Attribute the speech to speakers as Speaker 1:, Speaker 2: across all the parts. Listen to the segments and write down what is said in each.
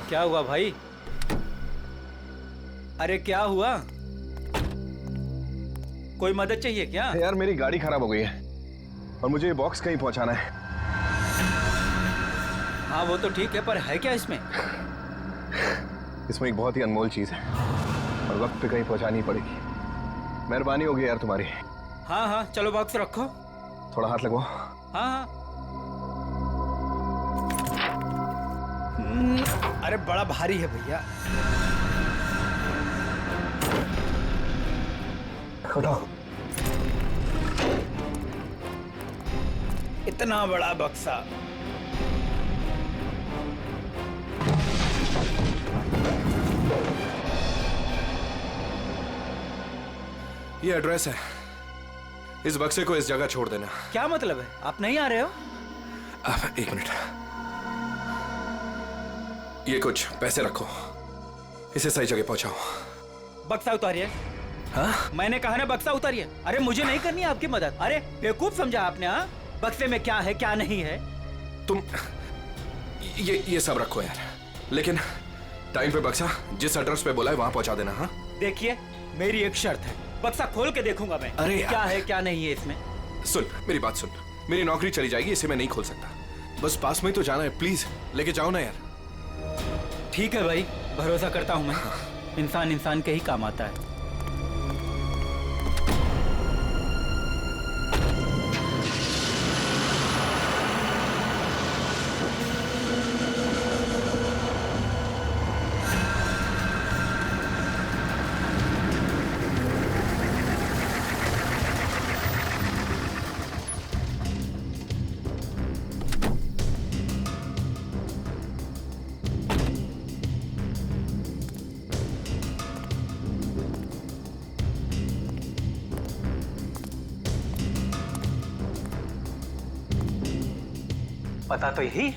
Speaker 1: क्या हुआ भाई? अरे क्या हुआ? कोई मदद चाहिए क्या?
Speaker 2: यार मेरी गाड़ी खराब हो गई है और मुझे ये बॉक्स कहीं पहुंचाना है।
Speaker 1: हाँ वो तो ठीक है, पर है क्या इसमें?
Speaker 2: इसमें एक बहुत ही अनमोल चीज है और वक्त पे कहीं पहुंचानी पड़ेगी। मेहरबानी होगी यार तुम्हारी।
Speaker 1: हाँ हाँ चलो बॉक्स रखो।
Speaker 2: थोड़ा हाथ लगवाओ।
Speaker 1: हाँ हाँ। अरे बड़ा भारी है भैया।
Speaker 2: उठाओ।
Speaker 1: इतना बड़ा बक्सा।
Speaker 3: ये एड्रेस है, इस बक्से को इस जगह छोड़ देना।
Speaker 1: क्या मतलब है? आप नहीं आ रहे हो?
Speaker 3: एक मिनट, ये कुछ पैसे रखो, इसे सही जगह पहुंचाओ।
Speaker 1: बक्सा उतारिए।
Speaker 3: हाँ?
Speaker 1: मैंने कहा ना बक्सा उतारिए। अरे मुझे नहीं करनी आपकी मदद। अरे बेवकूफ समझा आपने? हाँ, बक्से में क्या है क्या नहीं है।
Speaker 3: तुम ये सब रखो यार, लेकिन टाइम पे बक्सा जिस एड्रेस पे बोला है वहां पहुंचा देना। हाँ
Speaker 1: देखिए मेरी एक शर्त है, बक्सा खोल के देखूंगा मैं।
Speaker 3: अरे
Speaker 1: क्या है क्या नहीं है इसमें।
Speaker 3: सुन मेरी बात सुन, मेरी नौकरी चली जाएगी, इसे मैं नहीं खोल सकता। बस पास में ही तो जाना है, प्लीज लेके जाओ ना यार।
Speaker 1: ठीक है भाई, भरोसा करता हूं मैं। इंसान इंसान के ही काम आता है। पता तो यही।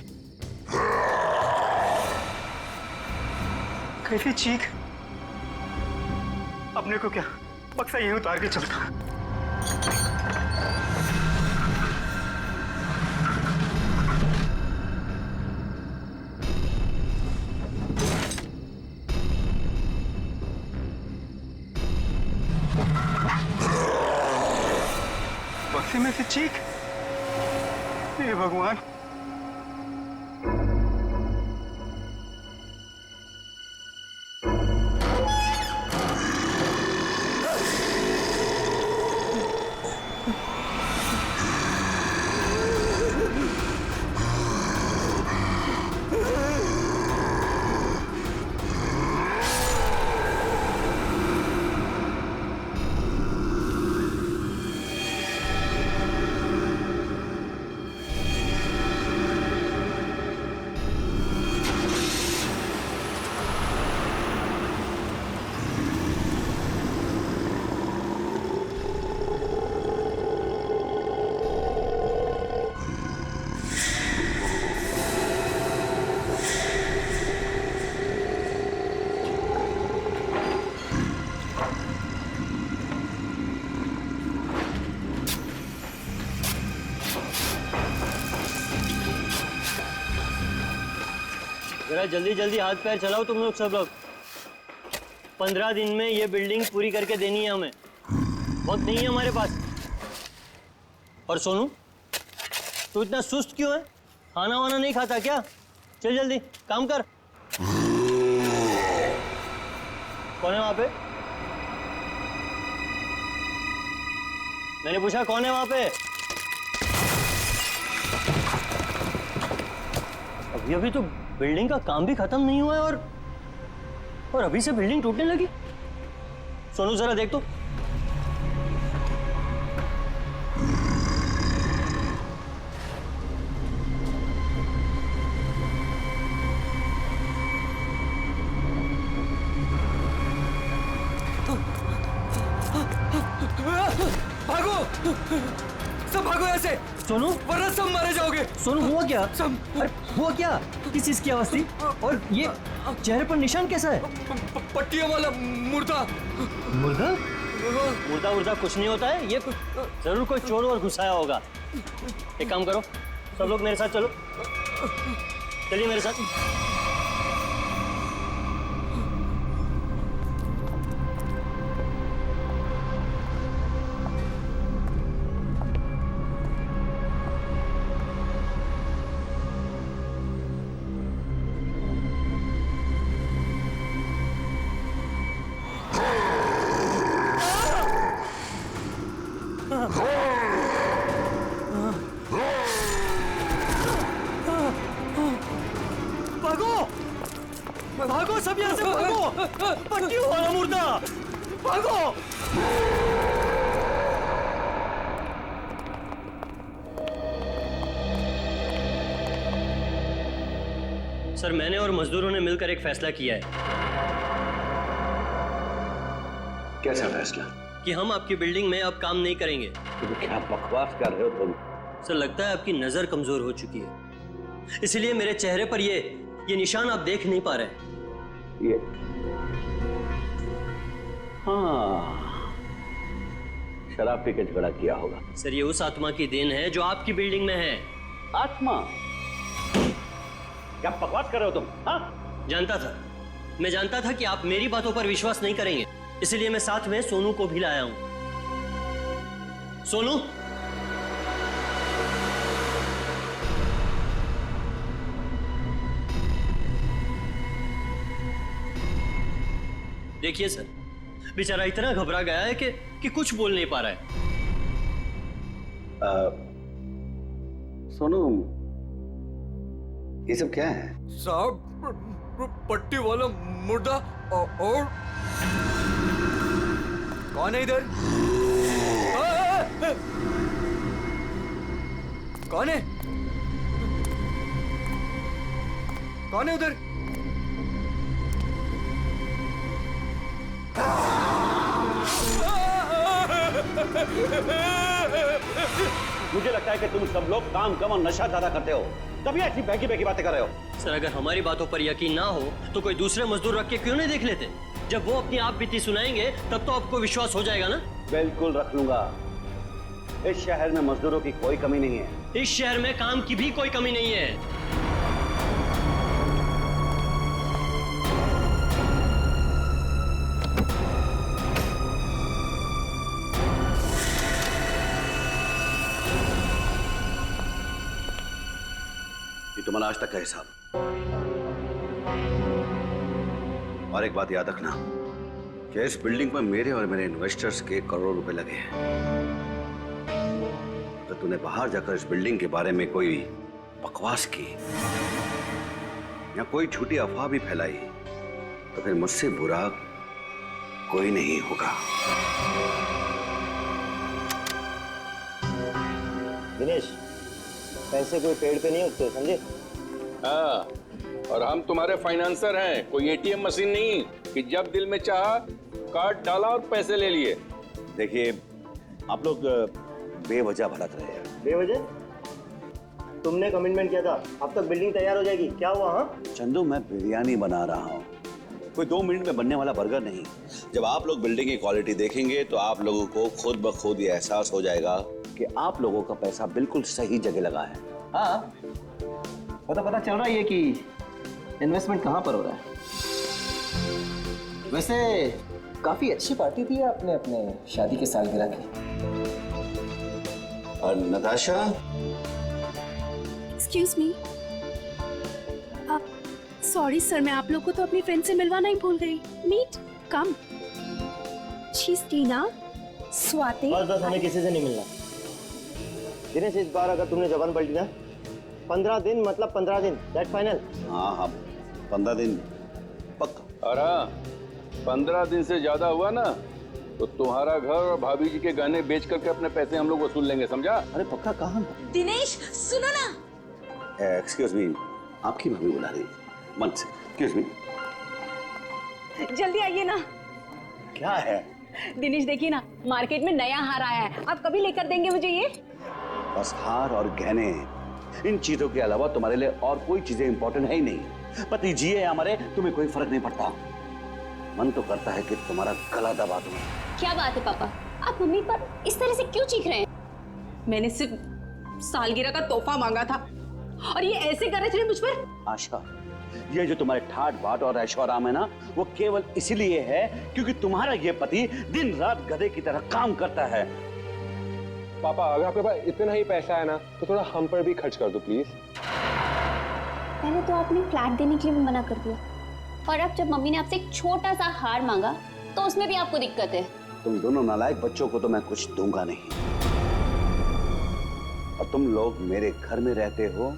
Speaker 1: कैसी चीख! अपने को क्या बक्सा यहीं उतार के चलता। बक्से में से चीख! हे भगवान!
Speaker 4: जरा जल्दी जल्दी हाथ पैर चलाओ तुम लोग सब लोग। 15 दिन में ये बिल्डिंग पूरी करके देनी है हमें, वक्त नहीं है हमारे पास। और सोनू, तू इतना सुस्त क्यों है? खाना वाना नहीं खाता क्या? चल जल्दी काम कर। कौन है वहां पे? मैंने पूछा कौन है वहां पे? अभी तो बिल्डिंग का काम भी खत्म नहीं हुआ है और अभी से बिल्डिंग टूटने लगी। सोनू जरा देख तो।
Speaker 1: भागो, सब भागो ऐसे।
Speaker 4: सोनू,
Speaker 3: वरना सब मारे जाओगे।
Speaker 4: सोनू हुआ क्या?
Speaker 3: सब
Speaker 4: अरे हुआ क्या? किस चीज की आवाज थी? और ये चेहरे पर निशान कैसा है?
Speaker 3: पट्टियों वाला मुर्दा।
Speaker 4: मुर्गा? मुर्दा मुर्दा कुछ नहीं होता है, ये जरूर कोई चोर और घुसाया होगा। एक काम करो, सब लोग मेरे साथ चलो, चलिए मेरे साथ। भागो भागो, सब यहाँ से भागो, पट्टियों वाला मुर्दा, भागो। सर, मैंने और मजदूरों ने मिलकर एक फैसला किया है।
Speaker 5: कैसा फैसला?
Speaker 4: कि हम आपकी बिल्डिंग में अब काम नहीं करेंगे।
Speaker 5: तुम क्या बकवास कर रहे हो तुम?
Speaker 4: सर, लगता है आपकी नजर कमजोर हो चुकी है, इसलिए मेरे चेहरे पर ये निशान आप देख नहीं पा रहे।
Speaker 5: ये हाँ, शराब पी के झगड़ा किया होगा।
Speaker 4: सर, ये उस आत्मा की देन है जो आपकी बिल्डिंग में है।
Speaker 5: आत्मा? क्या बकवास कर रहे हो तुम? हाँ?
Speaker 4: जानता था, मैं जानता था कि आप मेरी बातों पर विश्वास नहीं करेंगे, इसलिए मैं साथ में सोनू को भी लाया हूं। सोनू, देखिए सर, बेचारा इतना घबरा गया है कि कुछ बोल नहीं पा रहा है।
Speaker 5: सोनू, ये सब क्या है?
Speaker 3: साहब, पट्टी वाला मुर्दा और कौन है इधर? कौन है? कौन है उधर?
Speaker 5: मुझे लगता है कि तुम सब लोग काम कम और नशा ज्यादा करते हो, तभी ऐसी बहकी बहकी बातें कर रहे हो।
Speaker 4: सर, अगर हमारी बातों पर यकीन ना हो तो कोई दूसरे मजदूर रख के क्यों नहीं देख लेते? जब वो अपनी आप बीती सुनाएंगे तब तो आपको विश्वास हो जाएगा ना।
Speaker 5: बिल्कुल रख लूंगा। इस शहर में मजदूरों की कोई कमी नहीं है।
Speaker 4: इस शहर में काम की भी कोई कमी नहीं है।
Speaker 5: ये तुम्हारा आज तक का हिसाब। और एक बात याद रखना कि इस बिल्डिंग में मेरे और मेरे इन्वेस्टर्स के करोड़ों रुपए लगे हैं। तो तूने बाहर जाकर इस बिल्डिंग के बारे में कोई बकवास की या कोई झूठी अफवाह भी फैलाई तो फिर मुझसे बुरा कोई नहीं होगा।
Speaker 4: दिनेश, पैसे कोई पेड़ पे नहीं उगते, समझे?
Speaker 6: हाँ, और हम तुम्हारे फाइनेंसर हैं, कोई एटीएम मशीन नहीं कि जब दिल में चाहा कार्ड डाला और पैसे ले लिए।
Speaker 5: देखिए, आप लोग बेवजह भड़क रहे हैं।
Speaker 4: बेवजह? तुमने कमिटमेंट किया था, अब तक बिल्डिंग तैयार हो जाएगी, क्या हुआ? हाँ
Speaker 5: चंदू, मैं बिरयानी बना रहा हूँ, कोई 2 मिनट में बनने वाला बर्गर नहीं। जब आप लोग बिल्डिंग की क्वालिटी देखेंगे तो आप लोगों को खुद ब खुद ये एहसास हो जाएगा कि आप लोगों का पैसा बिल्कुल सही जगह लगा है।
Speaker 7: हाँ, पता चल रहा है कि इन्वेस्टमेंट कहाँ पर हो रहा है। वैसे काफी अच्छी पार्टी दी है आपने अपने शादी के सालगिरह की।
Speaker 5: और Natasha,
Speaker 8: excuse me, sorry sir, मैं आप लोग को तो अपनी फ्रेंड से मिलवाना ही भूल गई। Meet, come. She is Tina, Swati.
Speaker 4: बस हमें किसी से नहीं मिलना। दिनेश, इस बार अगर तुमने जबान पलटी ना, 15 दिन मतलब 15 दिन, दैट फाइनल।
Speaker 5: हाँ 15 दिन पक्का।
Speaker 6: और हाँ, 15 दिन से ज्यादा हुआ ना तो तुम्हारा घर और भाभी जी के गहने बेच करके अपने पैसे हम लोग वसूल लेंगे, समझा?
Speaker 5: अरे पक्का कहाँ?
Speaker 8: दिनेश सुनो ना।
Speaker 5: एक्सक्यूज मी, आपकी भाभी बुला रही है। मन से, एक्सक्यूज मी।
Speaker 8: जल्दी आइए ना।
Speaker 5: क्या है?
Speaker 8: दिनेश देखिए ना, मार्केट में नया हार आया है, आप कभी लेकर देंगे मुझे ये?
Speaker 5: बस हार और गहने, इन चीजों के अलावा तुम्हारे लिए और कोई चीजें इंपॉर्टेंट है ही नहीं। पति जिए हमारे, तुम्हें कोई फर्क नहीं पड़ता। मन तो करता है कि तुम्हारा गला दबा दूं।
Speaker 9: क्या बात है पापा, आप मम्मी पर इस तरह से क्यों चीख रहे हैं?
Speaker 8: मैंने सिर्फ सालगिरह का तोहफा मांगा था और ये ऐसे कर रहे थे मुझ पर।
Speaker 5: आशा, ये जो तुम्हारे ठाट बाट और ऐशो आराम है ना, वो केवल इसीलिए है क्योंकि तुम्हारा ये पति दिन रात गधे की तरह काम करता है।
Speaker 2: पापा, अगर आपके पास इतना ही पैसा है ना तो थोड़ा हम पर भी खर्च कर दो प्लीज।
Speaker 9: पहले तो आपने फ्लैट देने के लिए भी मना कर दिया, और अब जब मम्मी ने आपसे एक छोटा सा हार मांगा तो उसमें भी आपको दिक्कत है।
Speaker 5: तुम दोनों नालायक बच्चों को तो मैं कुछ दूंगा नहीं, और तुम लोग मेरे घर में रहते हो,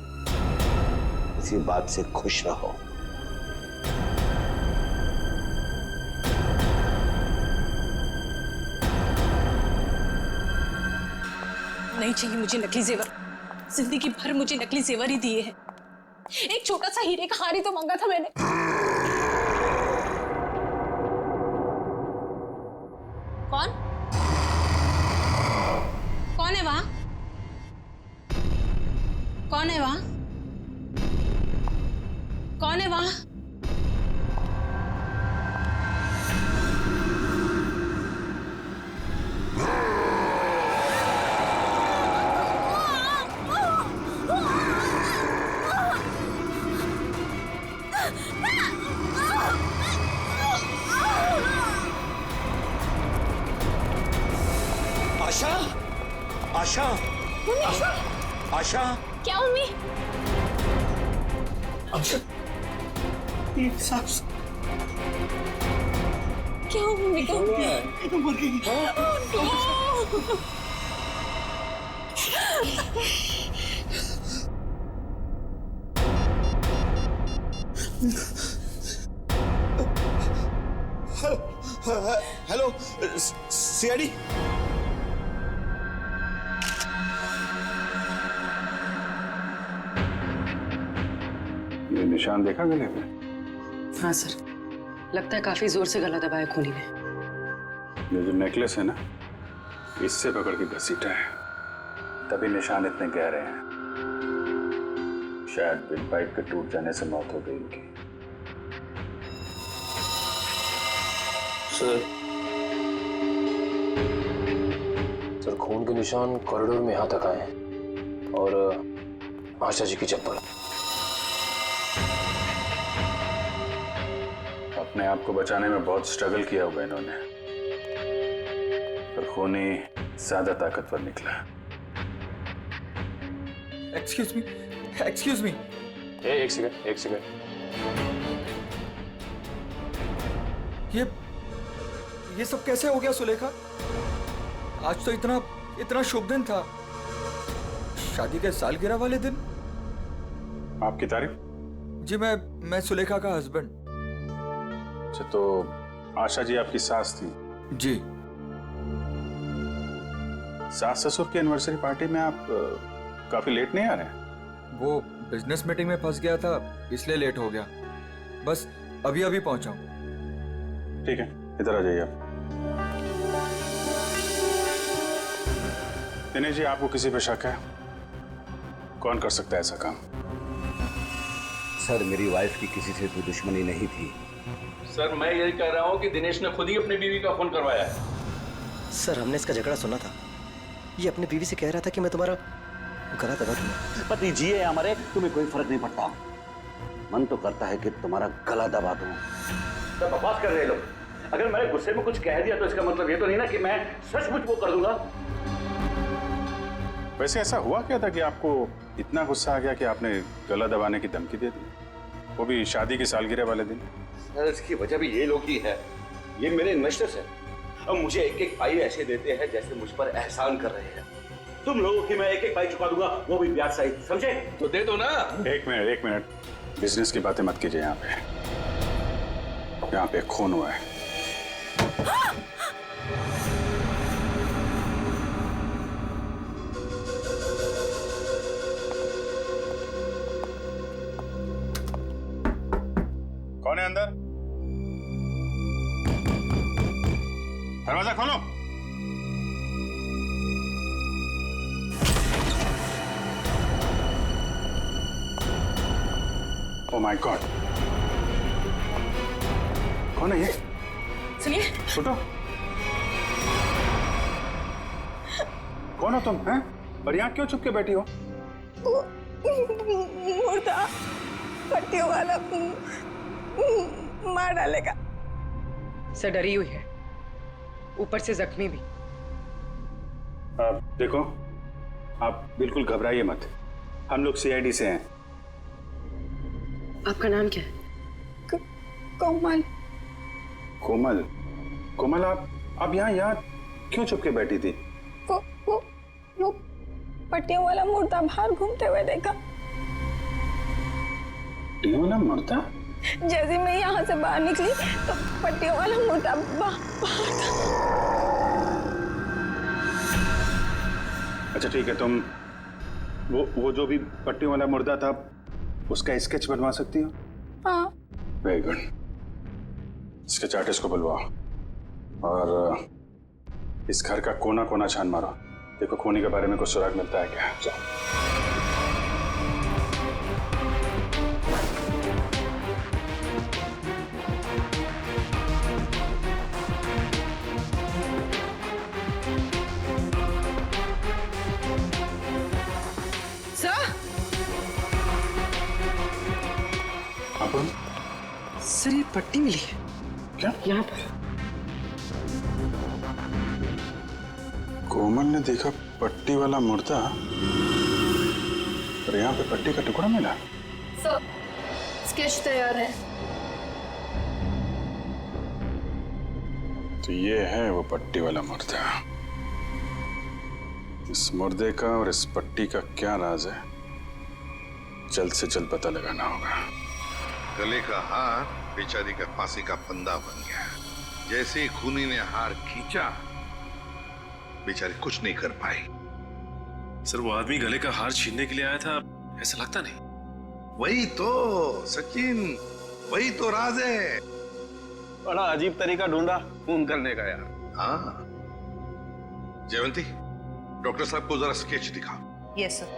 Speaker 5: इसी बात से खुश रहो।
Speaker 8: नहीं चाहिए मुझे नकली जेवर, जिंदगी भर मुझे नकली जेवर ही दिए हैं। एक छोटा सा हीरे का हार ही तो मांगा था मैंने। कौन कौन है वहां? कौन है वहां? कौन है वहां?
Speaker 5: आशा, आशा, आशा, आशा,
Speaker 9: क्या मम्मी? क्या हुआ मम्मी को?
Speaker 5: मर गई। Hello CID.
Speaker 6: ये निशान देखा गले पे?
Speaker 10: हाँ सर, लगता है काफी जोर से गला दबाया खूनी ने।
Speaker 6: ये जो नेकलेस है ना, इससे पकड़ के घसीटा है, तभी निशान इतने गहरे हैं। शायद विंड पाइप के टूट जाने से मौत हो गई इनकी।
Speaker 11: सर खून के निशान कॉरिडोर में यहाँ तक आए हैं, और आशा जी की चप्पल।
Speaker 6: अपने आप को बचाने में बहुत स्ट्रगल किया होगा इन्होंने, पर खूनी ज्यादा ताकतवर निकला।
Speaker 3: Excuse me, excuse me.
Speaker 11: एक सेकंड, एक सेकंड।
Speaker 3: ये सब कैसे हो गया सुलेखा? आज तो इतना शुभ दिन था, शादी के सालगिरह वाले दिन।
Speaker 6: आपकी तारीफ?
Speaker 3: जी मैं सुलेखा का हस्बैंड।
Speaker 6: अच्छा, तो आशा जी आपकी सास थी?
Speaker 3: जी।
Speaker 6: सास ससुर की एनिवर्सरी पार्टी में आप काफी लेट नहीं आ रहे हैं?
Speaker 3: वो बिजनेस मीटिंग में फंस गया था, इसलिए लेट हो गया। बस अभी अभी पहुंचा हूं।
Speaker 6: ठीक है, इधर आ जाइए आप। दिनेश जी, आपको किसी पे शक है? कौन कर सकता है ऐसा काम?
Speaker 5: सर, मेरी वाइफ की किसी से कोई दुश्मनी नहीं थी।
Speaker 6: सर, मैं यही कह रहा हूँ कि दिनेश ने खुद ही अपनी बीवी का खून करवाया है।
Speaker 7: सर, हमने इसका झगड़ा सुना था। ये अपनी बीवी से कह रहा था कि मैं तुम्हारा गला दबा दूंगा।
Speaker 5: पति जिए हमारे, तुम्हें कोई फर्क नहीं पड़ता। मन तो करता है कि तुम्हारा गला दबा दूं। तो बकवास कर रहे लोग। अगर मैंने गुस्से में कुछ कह दिया तो इसका मतलब ये तो नहीं ना कि मैं सचमुच वो कर दूंगा।
Speaker 6: वैसे ऐसा हुआ क्या था कि आपको इतना गुस्सा आ गया कि आपने गला दबाने की धमकी दे दी, वो भी शादी की सालगिरह वाले दिन?
Speaker 5: सर, इसकी वजह भी ये लोग ही है। ये मेरे इन्वेस्टर्स हैं। अब मुझे एक एक पाई ऐसे देते हैं जैसे मुझ पर एहसान कर रहे हैं। तुम लोगों की मैं एक एक पाई चुका दूंगा, वो भी ब्याज सहित, समझे?
Speaker 6: तो दे दो ना। एक मिनट, बिजनेस की बातें मत कीजिए। यहाँ पे खून हुआ है। कौन है अंदर? दरवाजा खोलो।
Speaker 12: ओह माय गॉड, कौन है ये?
Speaker 10: सुनिए,
Speaker 12: छोटो, कौन हो तुम हैं? और यहाँ क्यों चुप के बैठी हो?
Speaker 13: मुर्दा पट्टियों वाला मार डालेगा।
Speaker 10: सर डरी हुई है, ऊपर से जख्मी भी।
Speaker 12: देखो, आप बिल्कुल घबराइए मत, हम लोग सीआईडी से हैं।
Speaker 10: आपका नाम क्या है?
Speaker 13: कोमल।
Speaker 12: कोमल? कोमल, आप यहाँ क्यों चुप के बैठी थी?
Speaker 13: वो पट्टियों वाला मुर्दा बाहर घूमते हुए देखा।
Speaker 12: पट्टियों वाला मुर्दा?
Speaker 13: जैसे मैं यहाँ से बाहर निकली तो पट्टियों वाला मुर्दा बाहर था।
Speaker 12: अच्छा ठीक है, तुम वो जो भी पट्टियों वाला मुर्दा था उसका स्केच बनवा सकती हो?
Speaker 13: हाँ।
Speaker 12: वेरी गुड, स्केच आर्टिस्ट को बुलवाओ और इस घर का कोना कोना छान मारो, देखो खूनी के बारे में कुछ सुराग मिलता है क्या। जाओ।
Speaker 10: सर ये पट्टी मिली है।
Speaker 12: क्या?
Speaker 10: यहाँ पर।
Speaker 12: कोमल ने देखा पट्टी वाला मुर्दा और यहाँ पे पट्टी का टुकड़ा मिला।
Speaker 8: सर स्केच तैयार है।
Speaker 12: तो ये है वो पट्टी वाला मुर्दा। इस मुर्दे का और इस पट्टी का क्या राज है, जल्द से जल्द पता लगाना होगा।
Speaker 14: गले का हार बेचारी का फांसी का फंदा बन गया। जैसे ही खूनी ने हार खींचा, बेचारी कुछ नहीं कर पाई।
Speaker 11: सर वो आदमी गले का हार छीनने के लिए आया था, ऐसा लगता नहीं।
Speaker 14: वही तो सचिन, वही तो राज है।
Speaker 2: बड़ा अजीब तरीका ढूंढा खून करने का यार।
Speaker 14: हाँ जयवंती, डॉक्टर साहब को जरा स्केच दिखा।
Speaker 10: Yes sir.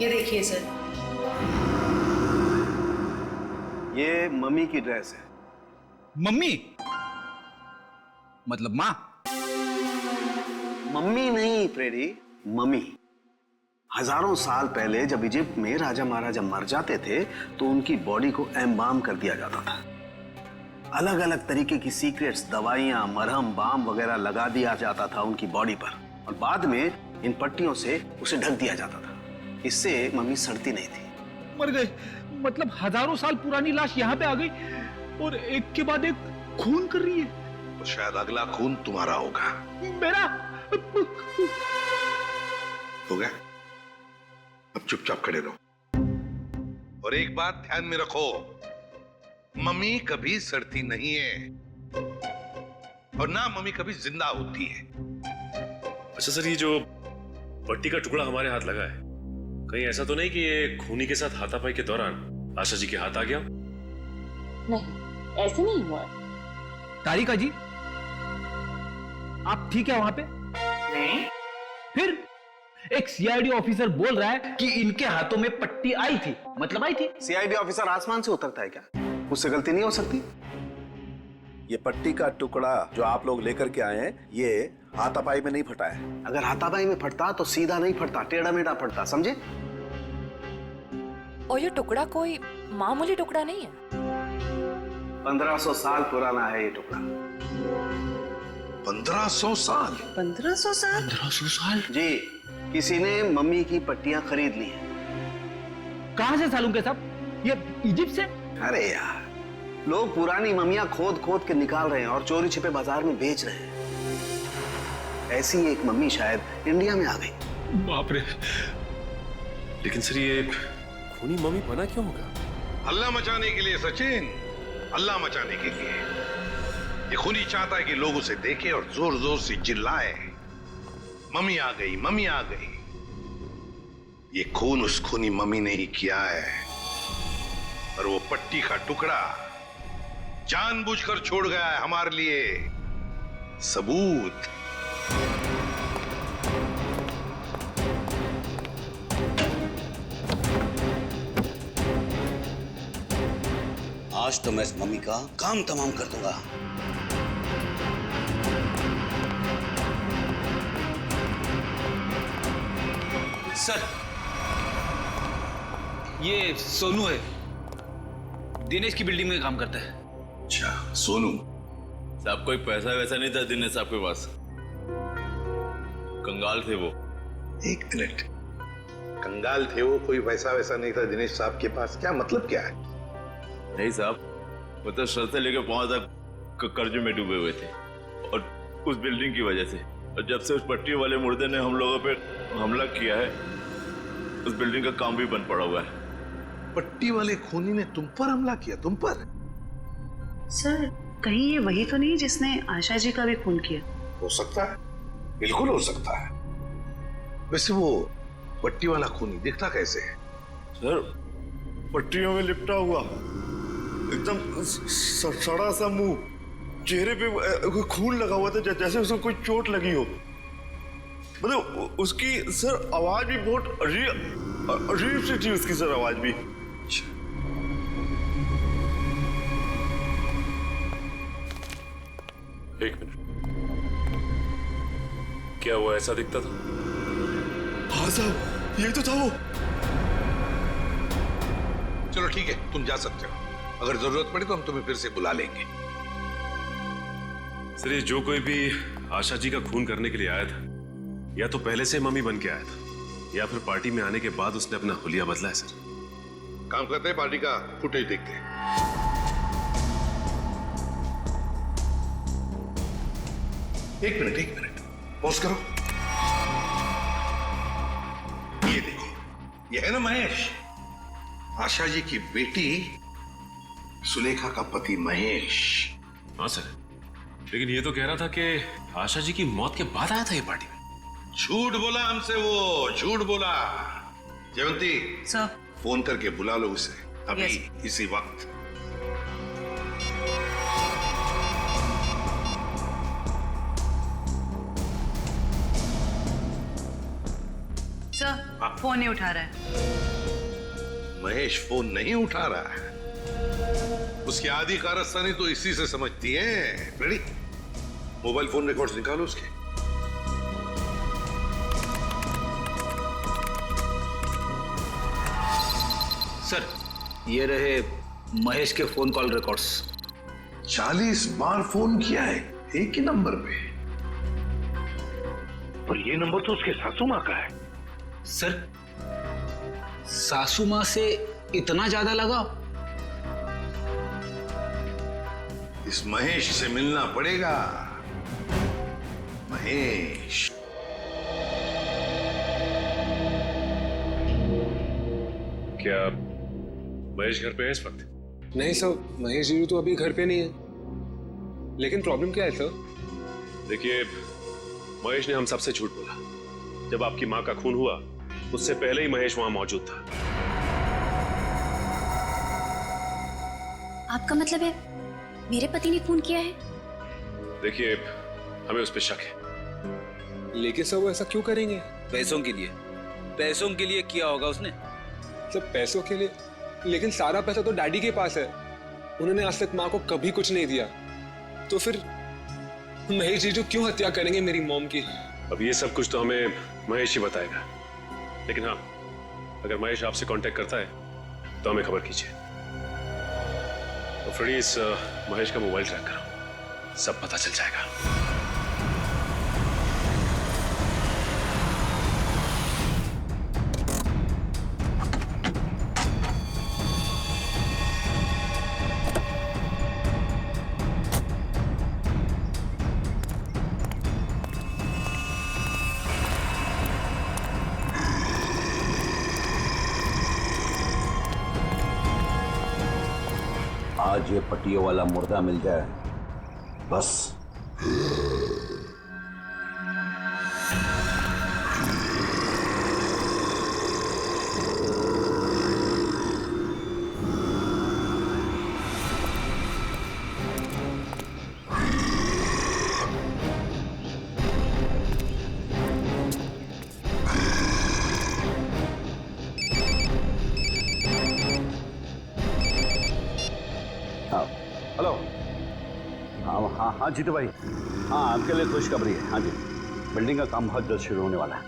Speaker 10: ये देखिए सर,
Speaker 2: ये मम्मी की ड्रेस है।
Speaker 3: मम्मी मतलब माँ?
Speaker 2: मम्मी नहीं फ्रेडी, मम्मी। हजारों साल पहले जब इजिप्ट में राजा महाराजा मर जाते थे तो उनकी बॉडी को एम्बाम कर दिया जाता था। अलग अलग तरीके की सीक्रेट्स, दवाइयां, मरहम, बाम वगैरह लगा दिया जाता था उनकी बॉडी पर और बाद में इन पट्टियों से उसे ढक दिया जाता था। इससे मम्मी सड़ती नहीं थी।
Speaker 3: मर गए मतलब हजारों साल पुरानी लाश यहाँ पे आ गई और एक के बाद एक खून कर रही है।
Speaker 14: तो शायद अगला खून तुम्हारा होगा।
Speaker 3: मेरा
Speaker 14: हो गया, अब चुपचाप खड़े रहो। और एक बात ध्यान में रखो, मम्मी कभी सड़ती नहीं है और ना मम्मी कभी जिंदा होती है।
Speaker 11: अच्छा सर, ये जो पट्टी का टुकड़ा हमारे हाथ लगा है, कहीं ऐसा तो नहीं कि ये खूनी के साथ हाथापाई के दौरान आशा जी के हाथ आ गया?
Speaker 9: नहीं, ऐसे नहीं हुआ।
Speaker 3: तारिका जी, आप ठीक है वहां पे?
Speaker 10: नहीं।
Speaker 3: फिर एक सीआईडी ऑफिसर बोल रहा है कि इनके हाथों में पट्टी आई थी, मतलब आई थी।
Speaker 2: सीआईडी ऑफिसर आसमान से उतरता है क्या? उससे गलती नहीं हो सकती।
Speaker 15: ये पट्टी का टुकड़ा जो आप लोग लेकर के आए हैं, ये हाथापाई में नहीं फटा है।
Speaker 2: अगर हाथापाई में फटता तो सीधा नहीं फटता, टेढ़ा मेढ़ा फटता, समझे?
Speaker 10: और ये टुकड़ा कोई मामूली टुकड़ा नहीं है।
Speaker 2: 1500 साल पुराना है ये टुकड़ा।
Speaker 14: 1500 साल?
Speaker 10: 1500 साल?
Speaker 3: 1500 साल?
Speaker 2: जी, किसी ने मम्मी की पट्टियां खरीद ली हैं।
Speaker 3: कहां से सालूं के साहब? ये इजिप्ट से?
Speaker 2: अरे यार, लोग पुरानी मम्मियां खोद खोद के निकाल रहे हैं और चोरी छिपे बाजार में बेच रहे हैं। ऐसी एक मम्मी शायद इंडिया में आ गई।
Speaker 11: बाप रे! लेकिन सर ये खूनी मम्मी बना क्यों होगा?
Speaker 14: हल्ला मचाने के लिए सचिन, हल्ला मचाने के लिए। ये खूनी चाहता है कि लोग उसे देखें और जोर जोर से चिल्लाए, मम्मी आ गई, मम्मी आ गई। ये खून उस खूनी मम्मी ने ही किया है और वो पट्टी का टुकड़ा जानबूझकर छोड़ गया है हमारे लिए सबूत।
Speaker 5: आज तो मैं इस मम्मी का काम तमाम कर दूंगा।
Speaker 16: सर, ये सोनू है, दिनेश की बिल्डिंग में काम करता है।
Speaker 14: अच्छा, सोनू
Speaker 17: साहब कोई पैसा वैसा नहीं था दिनेश साहब के पास, कंगाल थे वो।
Speaker 14: एक मिनट, कंगाल थे वो, कोई पैसा वैसा नहीं था दिनेश साहब के पास, क्या मतलब क्या है?
Speaker 17: नहीं साहब, वो तो सर से लेकर पांव तक कर्ज में डूबे हुए थे और उस बिल्डिंग की वजह से। और जब से उस पट्टी वाले मुर्दे ने हम लोगों पे हमला किया है, उस बिल्डिंग का काम भी बंद पड़ा हुआ है।
Speaker 14: पट्टी वाले खूनी ने तुम पर हमला किया? तुम पर?
Speaker 18: सर, कहीं ये वही तो नहीं जिसने आशा जी का भी खून किया?
Speaker 14: हो सकता है, बिल्कुल हो सकता है। वैसे वो पट्टी वाला खूनी दिखता कैसे है?
Speaker 17: सर, पट्टियों में लिपटा हुआ, एकदम सड़ा सा मुंह, चेहरे पे खून लगा हुआ था जैसे उसको कोई चोट लगी हो। मतलब उसकी सर आवाज भी बहुत अजीब सी थी, उसकी सर आवाज भी।
Speaker 11: एक मिनट, क्या वो ऐसा दिखता था?
Speaker 17: हाँ साहब, ये तो था वो।
Speaker 14: चलो ठीक है, तुम जा सकते हो। अगर जरूरत पड़ी तो हम तुम्हें फिर से बुला लेंगे।
Speaker 11: सर, ये जो कोई भी आशा जी का खून करने के लिए आया था, या तो पहले से मम्मी बन के आया था, या फिर पार्टी में आने के बाद उसने अपना हुलिया बदला है। सर,
Speaker 14: काम करते हैं, पार्टी का फुटेज देखते हैं। एक मिनट, पॉज करो। ये देखो, ये है ना महेश, आशा जी की बेटी सुलेखा का पति महेश।
Speaker 11: हाँ सर, लेकिन ये तो कह रहा था कि आशा जी की मौत के बाद आया था ये पार्टी में।
Speaker 14: झूठ बोला हमसे, वो झूठ बोला। जयवंती
Speaker 18: सर,
Speaker 14: फोन करके बुला लो उसे अभी, इसी वक्त।
Speaker 18: सर, फोन नहीं उठा रहा है।
Speaker 14: महेश फोन नहीं उठा रहा है, उसकी आधी कारस्तानी तो इसी से समझती है। रेडी, मोबाइल फोन रिकॉर्ड्स निकालो उसके।
Speaker 16: सर, ये रहे महेश के फोन कॉल रिकॉर्ड्स।
Speaker 14: 40 बार फोन किया है एक ही नंबर पे, और ये नंबर तो उसके सासू माँ का है।
Speaker 16: सर, सासू माँ से इतना ज्यादा लगाव?
Speaker 14: इस महेश से मिलना पड़ेगा। महेश,
Speaker 11: क्या महेश घर पे है इस वक्त?
Speaker 19: नहीं सर, महेश जी तो अभी घर पे नहीं है। लेकिन प्रॉब्लम क्या है सर?
Speaker 11: देखिए, महेश ने हम सबसे झूठ बोला। जब आपकी माँ का खून हुआ, उससे पहले ही महेश वहां मौजूद था।
Speaker 8: आपका मतलब है मेरे पति ने खून किया है?
Speaker 11: देखिए, हमें उस पर शक है।
Speaker 19: लेकिन सर, वो ऐसा क्यों करेंगे?
Speaker 16: पैसों के लिए। पैसों के लिए किया होगा उसने।
Speaker 19: सब पैसों के लिए? लेकिन सारा पैसा तो डैडी के पास है। उन्होंने आज तक माँ को कभी कुछ नहीं दिया। तो फिर महेश जी जो क्यों हत्या करेंगे मेरी मॉम की?
Speaker 11: अब ये सब कुछ तो हमें महेश ही बताएगा। लेकिन हाँ, अगर महेश आपसे कांटेक्ट करता है तो हमें खबर कीजिए। तो फ्रेडी, इस महेश का मोबाइल ट्रैक करो, सब पता चल जाएगा।
Speaker 5: आज ये पट्टियों वाला मुर्दा मिल जाए बस। हाँ हाँ हाँ जीतू भाई, हाँ आपके लिए खुशखबरी है। हाँ जी, बिल्डिंग का काम बहुत जल्द शुरू होने वाला है।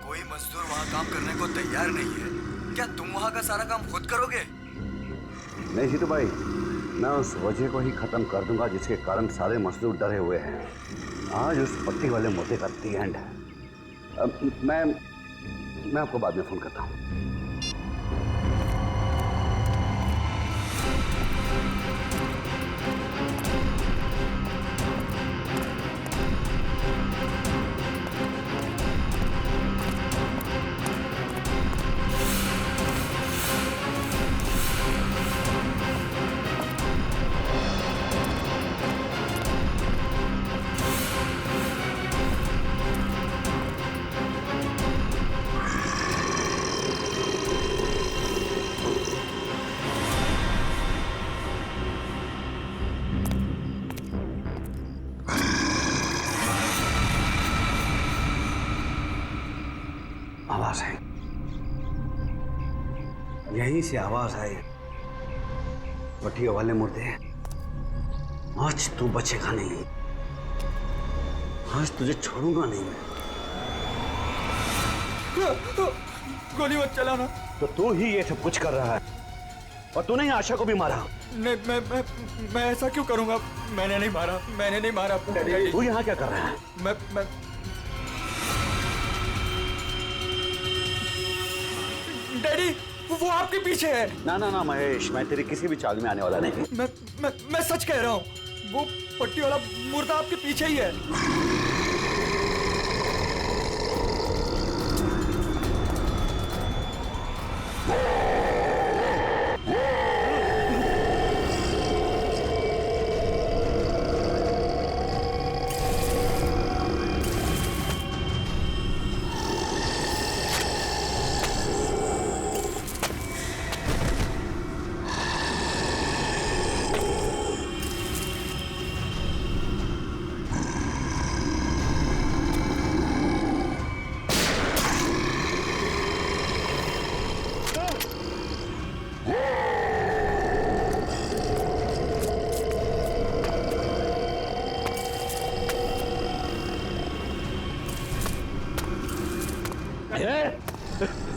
Speaker 3: कोई मजदूर वहाँ काम करने को तैयार नहीं है। क्या तुम वहाँ का सारा काम खुद करोगे?
Speaker 5: नहीं जीतू भाई, मैं उस वजह को ही खत्म कर दूंगा जिसके कारण सारे मजदूर डरे हुए हैं। आज उस पट्टी वाले मुद्दे का दी एंड है। अब मैं आपको बाद में फोन करता हूँ। आवाज है, यहीं से आवाज आई। पट्टियों वाले मुर्दे, आज तू बचेगा नहीं, आज तुझे छोड़ूंगा नहीं मैं।
Speaker 3: गोली मत चलाना।
Speaker 5: तो तू ही ये सब कुछ कर रहा है और तूने ही आशा को भी मारा।
Speaker 3: नहीं, मैं ऐसा क्यों करूंगा? मैंने नहीं मारा।
Speaker 5: तू यहाँ क्या कर रहा है?
Speaker 3: मैं डैडी, वो आपके पीछे है।
Speaker 5: ना ना ना महेश, मैं तेरी किसी भी चाल में आने वाला नहीं।
Speaker 3: मैं सच कह रहा हूँ, वो पट्टी वाला मुर्दा आपके पीछे ही है।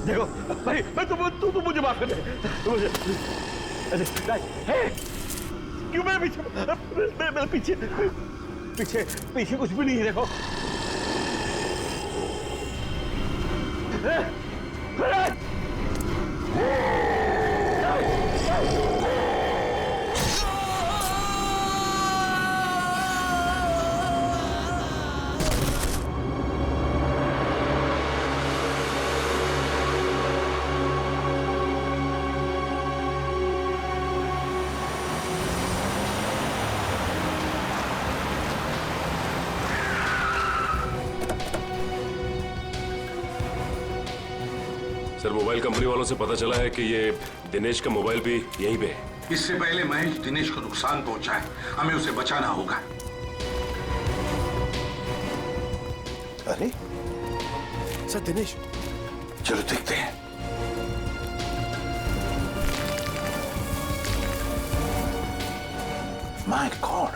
Speaker 5: देखो भाई, तू मुझे माफ कर दे। मुझे क्यों मेरे पीछे पीछे कुछ भी नहीं है। देखो
Speaker 11: सर, मोबाइल कंपनी वालों से पता चला है कि ये दिनेश का मोबाइल भी यहीं पे है।
Speaker 14: इससे पहले महेश दिनेश को नुकसान पहुंचाए, हमें उसे बचाना होगा।
Speaker 15: अरे सर, दिनेश,
Speaker 14: चलो देखते हैं। माय गॉड,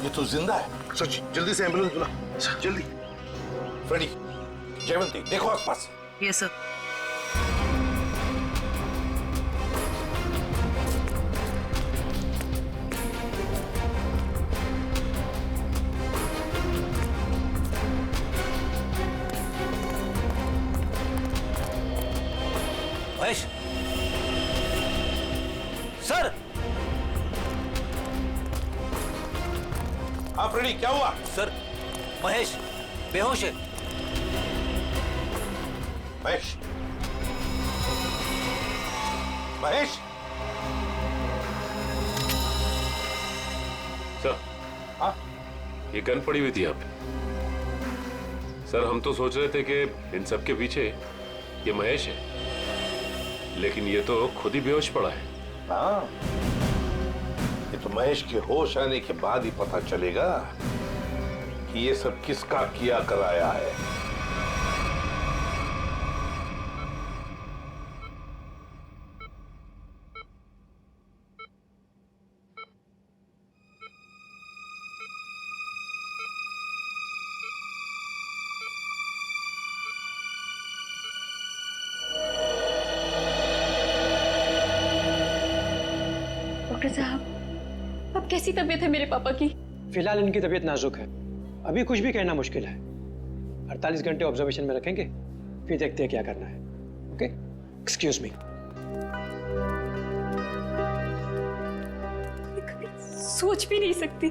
Speaker 14: ये तो जिंदा है।
Speaker 15: सच, जल्दी से एम्बुलेंस बुला, जल्दी।
Speaker 14: फ्रेडी, जयवंती, देखो आसपास।
Speaker 18: Yes sir.
Speaker 16: महेश सर।
Speaker 14: हाँ फ्रेडी, क्या हुआ?
Speaker 16: सर, महेश बेहोश है।
Speaker 14: महेश, महेश।
Speaker 11: सर,
Speaker 14: हाँ?
Speaker 11: ये गन पड़ी हुई थी यहाँ पे। सर, हम तो सोच रहे थे कि इन सब के पीछे ये महेश है, लेकिन ये तो खुद ही बेहोश पड़ा है।
Speaker 14: हाँ, ये तो महेश के होश आने के बाद ही पता चलेगा कि ये सब किसका किया कराया है।
Speaker 8: डॉक्टर साहब, अब कैसी तबीयत है मेरे पापा की?
Speaker 20: फिलहाल इनकी तबीयत नाजुक है, अभी कुछ भी कहना मुश्किल है। 48 घंटे ऑब्जर्वेशन में रखेंगे, फिर देखते हैं क्या करना है। Okay, excuse me.
Speaker 8: सोच भी नहीं सकती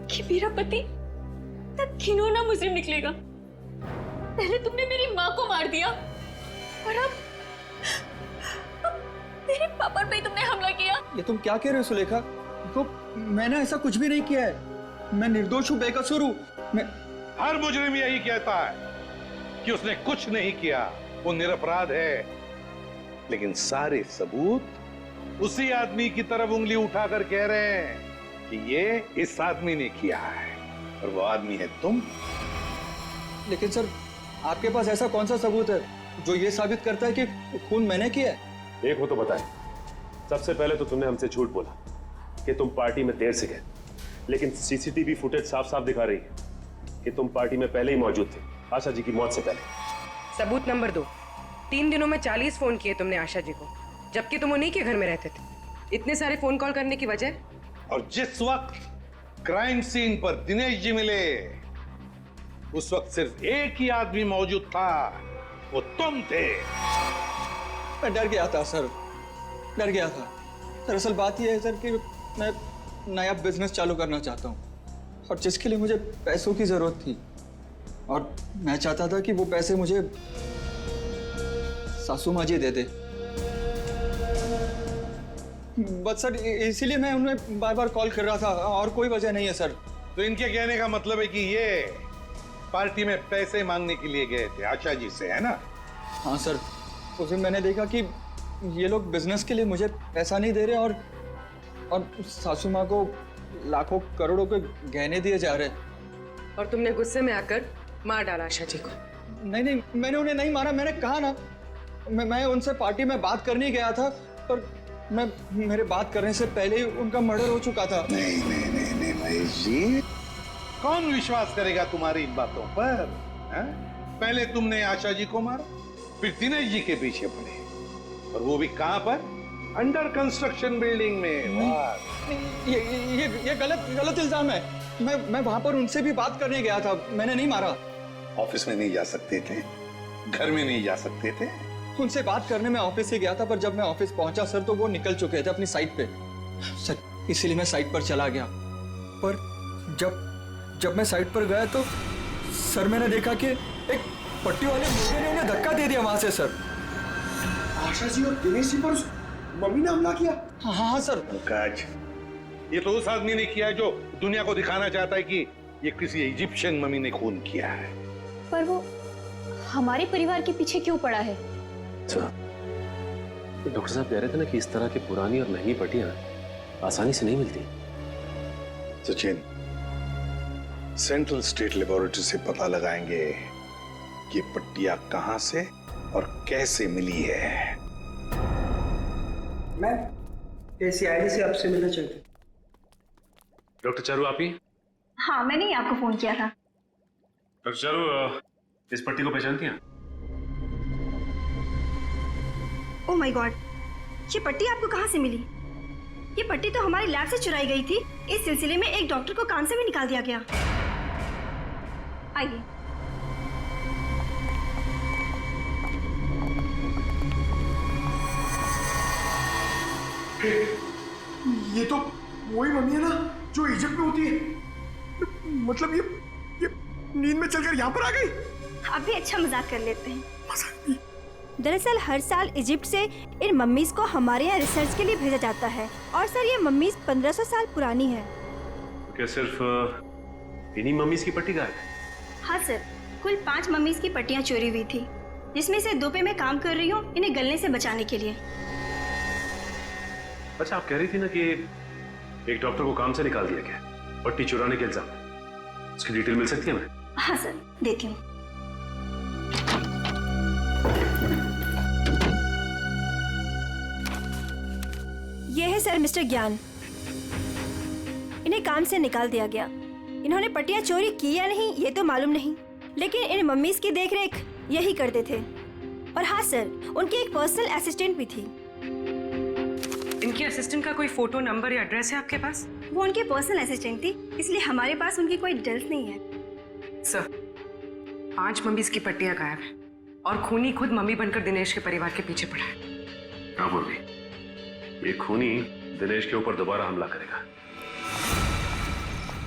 Speaker 8: कि मेरा पति इतना घिनौना मुजरिम निकलेगा। पहले तुमने मेरी माँ को मार दिया और अब मेरे पापा पे तुमने हमला किया।
Speaker 3: ये तुम क्या कह रहे हो सुलेखा? तो मैंने ऐसा कुछ भी नहीं किया है, मैं निर्दोष हूँ, बेकसूर हूँ। मैं
Speaker 14: हर मुजरिम यही कहता है कि उसने कुछ नहीं किया, वो निरपराध है। लेकिन सारे सबूत उसी आदमी की तरफ उंगली उठाकर कह रहे हैं कि ये इस आदमी ने किया है, और वो आदमी है तुम।
Speaker 3: लेकिन सर, आपके पास ऐसा कौन सा सबूत है जो ये साबित करता है कि खून मैंने किया है?
Speaker 11: एक हो तो बताए। सबसे पहले तो तुमने हमसे झूठ बोला कि तुम पार्टी में देर से गए, लेकिन सीसीटीवी फुटेज साफ साफ दिखा रही है कि तुम पार्टी में पहले ही मौजूद थे, आशा जी की मौत से पहले।
Speaker 10: सबूत नंबर 2, 3 दिनों में 40 फोन किए तुमने आशा जी को, जबकि तुम उन्हीं के घर में रहते थे। इतने सारे फोन कॉल करने की वजह?
Speaker 14: और जिस वक्त क्राइम सीन पर दिनेश जी मिले, उस वक्त सिर्फ एक ही आदमी मौजूद था, वो तुम थे।
Speaker 3: मैं डर गया था सर, डर गया था। दरअसल बात यह है सर कि मैं नया बिजनेस चालू करना चाहता हूँ, और जिसके लिए मुझे पैसों की जरूरत थी, और मैं चाहता था कि वो पैसे मुझे सासू माँ जी दे दे। बस सर इसीलिए मैं उन्हें बार बार कॉल कर रहा था, और कोई वजह नहीं है सर।
Speaker 14: तो इनके कहने का मतलब है कि ये पार्टी में पैसे मांगने के लिए गए थे आशा जी से, है ना?
Speaker 3: हाँ सर, उस दिन मैंने देखा कि ये लोग बिजनेस के लिए मुझे पैसा नहीं दे रहे, और सासू माँ को लाखों करोड़ों के गहने दिए जा रहे।
Speaker 10: और तुमने गुस्से में आकर मार डाला आशा जी को?
Speaker 3: नहीं, मैंने उन्हें नहीं मारा। मैंने कहा ना, मैं उनसे पार्टी में बात करने गया था, पर मेरे बात करने से पहले ही उनका मर्डर हो चुका था।
Speaker 14: नहीं महेश जी, कौन विश्वास करेगा तुम्हारी इन बातों पर? पहले तुमने आशा जी को मारा, फिर दिनेश जी के पीछे पड़े, और वो भी कहां पर? अंडर कंस्ट्रक्शन बिल्डिंग में।
Speaker 3: ये गलत इल्जाम है। मैं वहां पर उनसे भी बात करने गया था, मैंने नहीं मारा।
Speaker 14: ऑफिस में नहीं जा सकते थे, घर में नहीं जा सकते थे?
Speaker 3: उनसे बात करने में ऑफिस से गया था, पर जब मैं ऑफिस पहुंचा सर, तो वो निकल चुके थे अपनी साइट पे सर, इसीलिए मैं साइट पर चला गया। पर जब मैं साइट पर गया तो सर मैंने देखा कि एक पट्टी वाले मुर्गे ने उन्हें धक्का दे दिया वहां से सर।
Speaker 17: आशा जी और दिनेश जी पर मम्मी ने हमला किया?
Speaker 3: हाँ सर।
Speaker 14: पंकज, ये तो उस आदमी ने किया जो दुनिया को दिखाना चाहता है कि ये किसी इजिप्शियन मम्मी ने खून किया है।
Speaker 9: पर वो हमारे परिवार के पीछे क्यों पड़ा है?
Speaker 11: डॉक्टर साहब कह रहे थे ना कि इस तरह की पुरानी और महंगी पट्टियां आसानी से नहीं मिलती।
Speaker 14: सचिन, सेंट्रल स्टेट लेबोरेटरी से पता लगाएंगे कि पट्टियां कहां से और कैसे मिली है।
Speaker 20: मैं ACID से आपसे मिलना चाहती हूँ।
Speaker 11: डॉक्टर चारू, आप ही?
Speaker 9: हाँ, मैंने ही आपको फोन किया था।
Speaker 11: डॉक्टर चारू, इस पट्टी को पहचानती हैं?
Speaker 13: ओह माय गॉड, ये पट्टी आपको कहाँ से मिली? ये पट्टी तो हमारी लैब से चुराई गई थी। इस सिलसिले में एक डॉक्टर को काम से भी निकाल दिया गया। आइए।
Speaker 17: ये तो वही मम्मी है ना जो इजिप्ट में होती है। मतलब ये नींद में चलकर यहाँ पर आ गई।
Speaker 13: आप भी अच्छा मजाक कर लेते हैं। दरअसल हर साल इजिप्ट से इन मम्मीज को हमारे यहाँ रिसर्च के लिए भेजा जाता है, और सर ये मम्मीज 1500 साल पुरानी है।
Speaker 11: तो क्या सिर्फ इन्हीं मम्मीज की पट्टी गायब है?
Speaker 13: हाँ सर, कुल 5 मम्मीज की पट्टियाँ चोरी हुई थी, जिसमें से 2 पे मैं काम कर रही हूँ इन्हें गलने से बचाने के लिए।
Speaker 11: अच्छा, आप कह रही थी ना कि एक डॉक्टर को काम से निकाल दिया गया पट्टी चुराने के इल्जाम में, उसकी डिटेल मिल सकती है हमें?
Speaker 13: हाँ सर, देती हूँ। ये है सर मिस्टर ज्ञान। इन्हें काम से निकाल दिया गया। इन्होंने पट्टियां चोरी की या नहीं ये तो मालूम नहीं, लेकिन इन मम्मीज की देखरेख यही करते थे। और हाँ सर, उनकी एक पर्सनल असिस्टेंट भी थी।
Speaker 10: इनके असिस्टेंट का कोई फोटो, नंबर या एड्रेस है आपके पास?
Speaker 13: वो उनकी पर्सनल असिस्टेंट थी, इसलिए हमारे पास उनकी कोई डिटेल्स नहीं है।
Speaker 10: सर, 5 मम्मीज की पट्टियां गायब है और खूनी खुद मम्मी बनकर दिनेश के परिवार के पीछे पड़ा है।
Speaker 11: क्या बोल रही? ये खूनी दिनेश के ऊपर दोबारा हमला करेगा।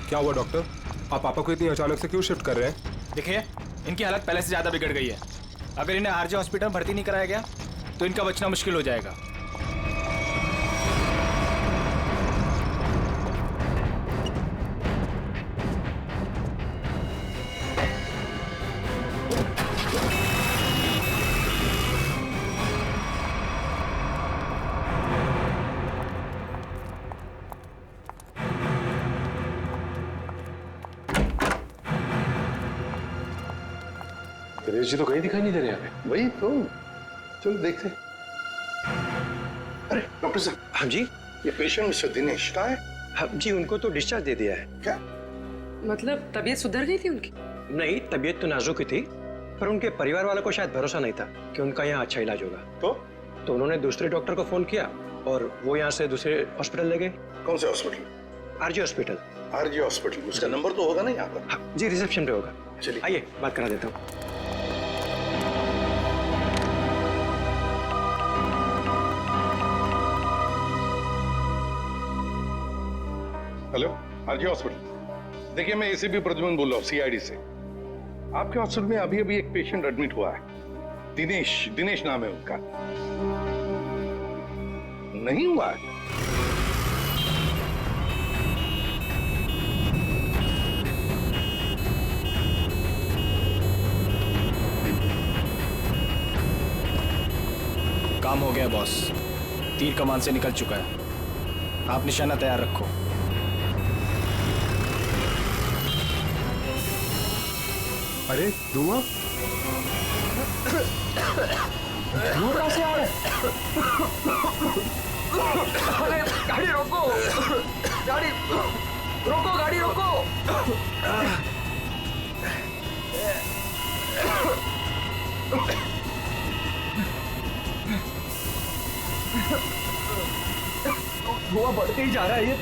Speaker 19: क्या हुआ डॉक्टर? आप पापा को इतनी अचानक से क्यों शिफ्ट कर रहे हैं?
Speaker 1: देखिए, इनकी हालत पहले से ज्यादा बिगड़ गई है। अगर इन्हें आरजे हॉस्पिटल भर्ती नहीं कराया गया तो इनका बचना मुश्किल हो जाएगा।
Speaker 11: दिनेश जी तो कहीं दिखाई नहीं दे रहे हमें।
Speaker 14: वही तो, चलो देखते। अरे डॉक्टर साहब।
Speaker 20: हाँ जी,
Speaker 14: ये पेशेंट मिस्टर दिनेश का है?
Speaker 20: हाँ जी, उनको तो डिस्चार्ज दे दिया है।
Speaker 14: क्या
Speaker 10: मतलब तबीयत सुधर गई थी उनकी?
Speaker 20: नहीं, तबीयत तो नाजुक ही थी, पर उनके परिवार वालों को शायद भरोसा नहीं था कि उनका यहाँ अच्छा इलाज होगा। तो उन्होंने दूसरे डॉक्टर को फोन किया और वो यहाँ से दूसरे हॉस्पिटल ले गए।
Speaker 14: कौन से hospital?
Speaker 20: RG hospital.
Speaker 14: RG hospital, उसका नंबर तो होगा ना यहाँ पर?
Speaker 20: हाँ जी, रिसेप्शन पे होगा।
Speaker 14: चलिए
Speaker 20: आइए, बात करा देता हूँ।
Speaker 14: Hello, RG hospital. देखिए, मैं एसीपी प्रद्युमन बोल रहा हूँ, सीआईडी से। आपके हॉस्पिटल में अभी अभी एक पेशेंट एडमिट हुआ है। दिनेश नाम है उनका। नहीं हुआ है?
Speaker 1: काम हो गया बॉस, तीर कमान से निकल चुका है। आप निशाना तैयार रखो।
Speaker 19: अरे धुआं कहाँ से आ रहा है?
Speaker 21: अरे गाड़ी रोको, गाड़ी रोको, गाड़ी रोको। धुआं बढ़ते ही जा रहा है ये।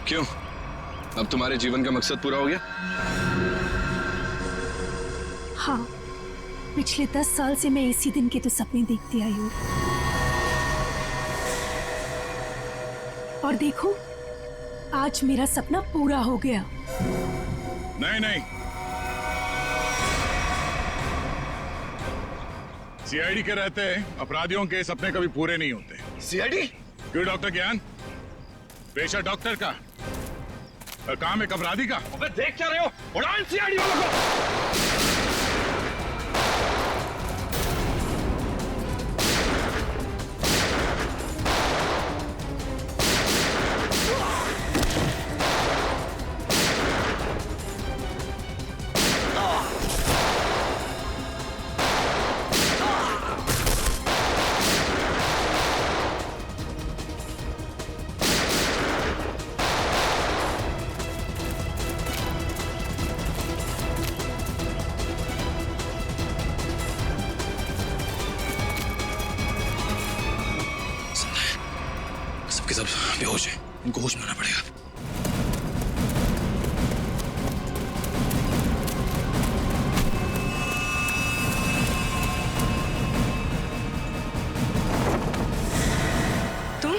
Speaker 12: क्यों? अब तुम्हारे जीवन का मकसद पूरा हो गया?
Speaker 22: हाँ, पिछले 10 साल से मैं इसी दिन के तो सपने देखती आई हूँ। और देखो, आज मेरा सपना पूरा हो गया।
Speaker 12: नहीं नहीं, सीआईडी के रहते अपराधियों के सपने कभी पूरे नहीं होते।
Speaker 14: सीआईडी?
Speaker 12: क्यों डॉक्टर ज्ञान? पेशा डॉक्टर का, काम एक अपराधी का।
Speaker 14: अबे देख क्या रहे हो? उड़ाओ सीआईडी वालों को।
Speaker 16: सबके सब बेहोश हैं, इनको होश में आना पड़ेगा।
Speaker 10: तुम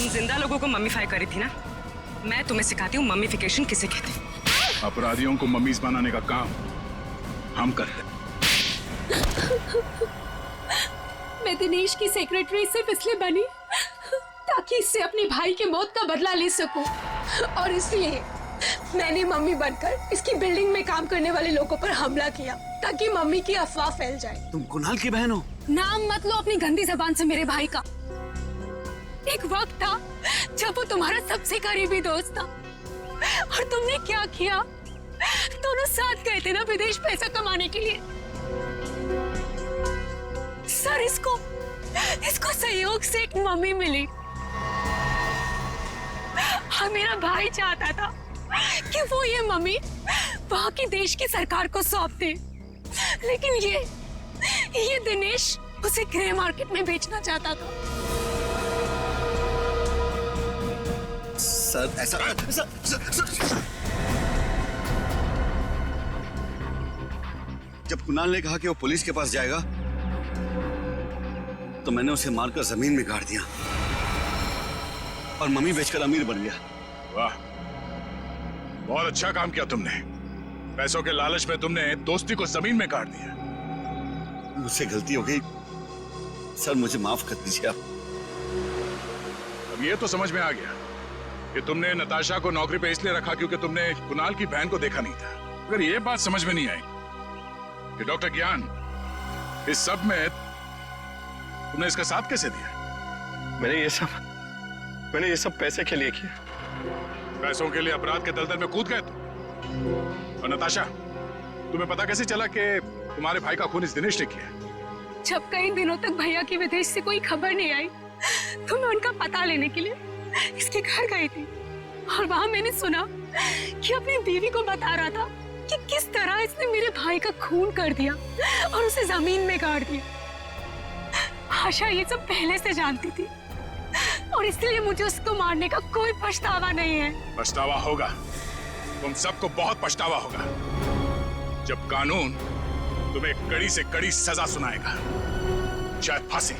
Speaker 10: जिंदा लोगों को मम्मीफाई करी थी ना? मैं तुम्हें सिखाती हूँ मम्मीफिकेशन किसे कहते हैं।
Speaker 12: अपराधियों को मम्मीज बनाने का काम हम करते हैं।
Speaker 22: मैं दिनेश की सेक्रेटरी सिर्फ इसलिए बनी ताकि इससे अपने भाई के मौत का बदला ले सकूं, और इसलिए मैंने मम्मी बनकर इसकी बिल्डिंग में काम करने वाले लोगों पर हमला किया ताकि मम्मी की अफवाह फैल जाए।
Speaker 2: तुम कुणाल की बहन हो?
Speaker 22: नाम मत लो अपनी गंदी जबान से मेरे भाई का। एक वक्त था जब वो तुम्हारा सबसे करीबी दोस्त था, और तुमने क्या किया? दोनों साथ गए थे ना विदेश पैसा कमाने के लिए। सर, इसको सहयोग से एक मम्मी मिली, और मेरा भाई चाहता था कि वो ये मम्मी वहां की देश की सरकार को सौंप दे, लेकिन ये दिनेश उसे ग्रे मार्केट में बेचना चाहता था।
Speaker 5: सर ऐसा जब कुणाल ने कहा कि वो पुलिस के पास जाएगा तो मैंने उसे मारकर जमीन में गाड़ दिया और मम्मी बेचकर अमीर बन गया।
Speaker 12: वाह, बहुत अच्छा काम किया तुमने। पैसों के लालच में तुमने दोस्ती को जमीन में गाड़ दिया।
Speaker 5: मुझसे गलती हो गई सर, मुझे माफ कर दीजिए आप।
Speaker 12: अब ये तो समझ में आ गया कि तुमने नताशा को नौकरी पे इसलिए रखा क्योंकि तुमने कुणाल की बहन को देखा नहीं था। अगर ये बात समझ में नहीं आई कि डॉक्टर ज्ञान इस सब में तुमने इसका साथ कैसे दिया?
Speaker 19: मैंने ये सब पैसे के लिए किया।
Speaker 12: पैसों के लिए अपराध के दलदल में कूद गए तुम। और नताशा, तुम्हें पता कैसे चला कि तुम्हारे भाई का खून इस दिनेश ने किया?
Speaker 22: जब कई दिनों तक भैया की विदेश से कोई खबर नहीं आई तो मैं उनका पता लेने के लिए इसके घर गई थी, और वहां मैंने सुना कि अपनी बीवी को बता रहा था कि किस तरह इसने मेरे भाई का खून कर दिया और उसे जमीन में गाड़ दिया। आशा ये सब पहले से जानती थी, और इसलिए मुझे उसको मारने का कोई पछतावा नहीं है।
Speaker 12: पछतावा होगा, तुम सबको बहुत पछतावा होगा जब कानून तुम्हें कड़ी से कड़ी सजा सुनाएगा, शायद फांसी।